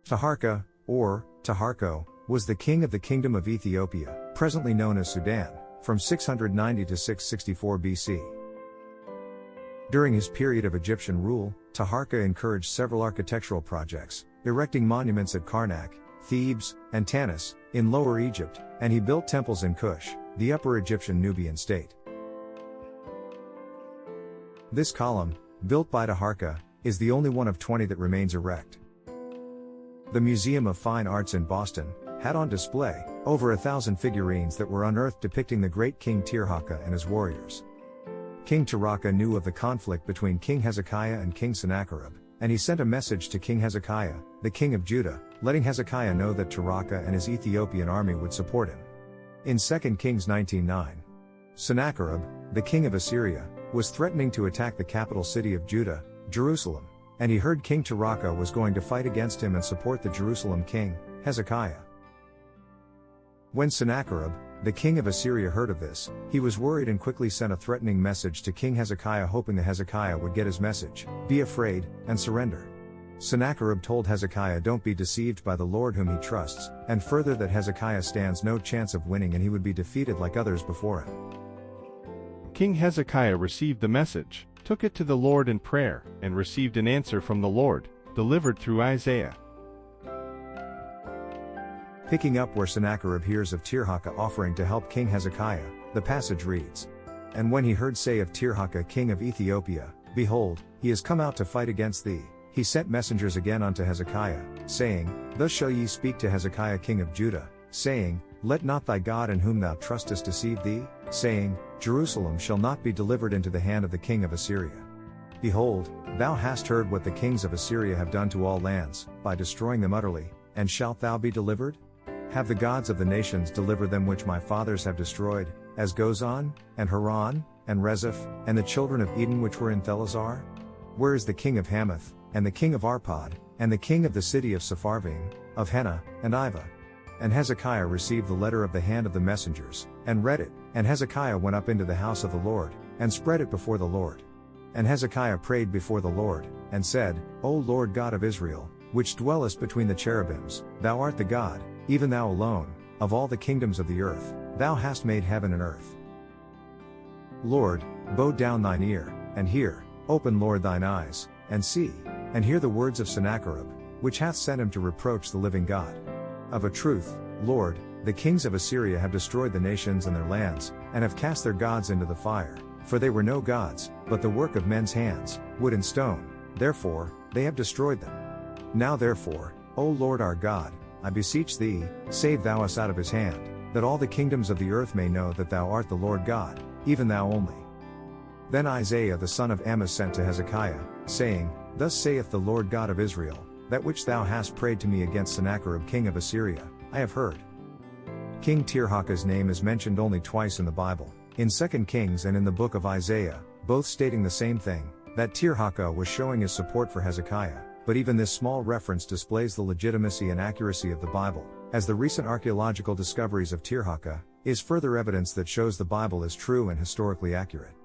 Tirhakah, or Tirhakah, was the king of the kingdom of Ethiopia, presently known as Sudan, from 690 to 664 BC. During his period of Egyptian rule, Tirhakah encouraged several architectural projects, erecting monuments at Karnak, Thebes, and Tanis, in Lower Egypt, and he built temples in Kush, the Upper Egyptian Nubian state. This column, built by Tirhakah, is the only one of 20 that remains erect. The Museum of Fine Arts in Boston had on display over 1,000 figurines that were unearthed depicting the great King Tirhakah and his warriors. King Tirhakah knew of the conflict between King Hezekiah and King Sennacherib, and he sent a message to King Hezekiah, the king of Judah, letting Hezekiah know that Tirhakah and his Ethiopian army would support him. In 2 Kings 19:9, Sennacherib, the king of Assyria, was threatening to attack the capital city of Judah, Jerusalem, and he heard King Tirhakah was going to fight against him and support the Jerusalem king, Hezekiah. When Sennacherib, the king of Assyria, heard of this, he was worried and quickly sent a threatening message to King Hezekiah, hoping that Hezekiah would get his message, be afraid, and surrender. Sennacherib told Hezekiah, "Don't be deceived by the Lord whom he trusts," and further that Hezekiah stands no chance of winning and he would be defeated like others before him. King Hezekiah received the message, took it to the Lord in prayer, and received an answer from the Lord, delivered through Isaiah. Picking up where Sennacherib hears of Tirhakah offering to help King Hezekiah, the passage reads, "And when he heard say of Tirhakah king of Ethiopia, behold, he is come out to fight against thee, he sent messengers again unto Hezekiah, saying, Thus shall ye speak to Hezekiah king of Judah, saying, Let not thy God in whom thou trustest deceive thee, saying, Jerusalem shall not be delivered into the hand of the king of Assyria. Behold, thou hast heard what the kings of Assyria have done to all lands, by destroying them utterly, and shalt thou be delivered? Have the gods of the nations delivered them which my fathers have destroyed, as Gozan, and Haran, and Rezeph, and the children of Eden which were in Thelazar? Where is the king of Hamath, and the king of Arpad, and the king of the city of Sepharvaim, of Hena, and Iva?" And Hezekiah received the letter of the hand of the messengers, and read it, and Hezekiah went up into the house of the Lord, and spread it before the Lord. And Hezekiah prayed before the Lord, and said, O Lord God of Israel, which dwellest between the cherubims, thou art the God, even thou alone, of all the kingdoms of the earth, thou hast made heaven and earth. Lord, bow down thine ear, and hear, open Lord thine eyes, and see, and hear the words of Sennacherib, which hath sent him to reproach the living God. Of a truth, Lord, the kings of Assyria have destroyed the nations and their lands, and have cast their gods into the fire, for they were no gods, but the work of men's hands, wood and stone, therefore, they have destroyed them. Now therefore, O Lord our God, I beseech thee, save thou us out of his hand, that all the kingdoms of the earth may know that thou art the Lord God, even thou only. Then Isaiah the son of Amoz sent to Hezekiah, saying, Thus saith the Lord God of Israel, that which thou hast prayed to me against Sennacherib king of Assyria, I have heard. King Tirhakah's name is mentioned only twice in the Bible, in 2 Kings and in the book of Isaiah, both stating the same thing, that Tirhakah was showing his support for Hezekiah, but even this small reference displays the legitimacy and accuracy of the Bible, as the recent archaeological discoveries of Tirhakah is further evidence that shows the Bible is true and historically accurate.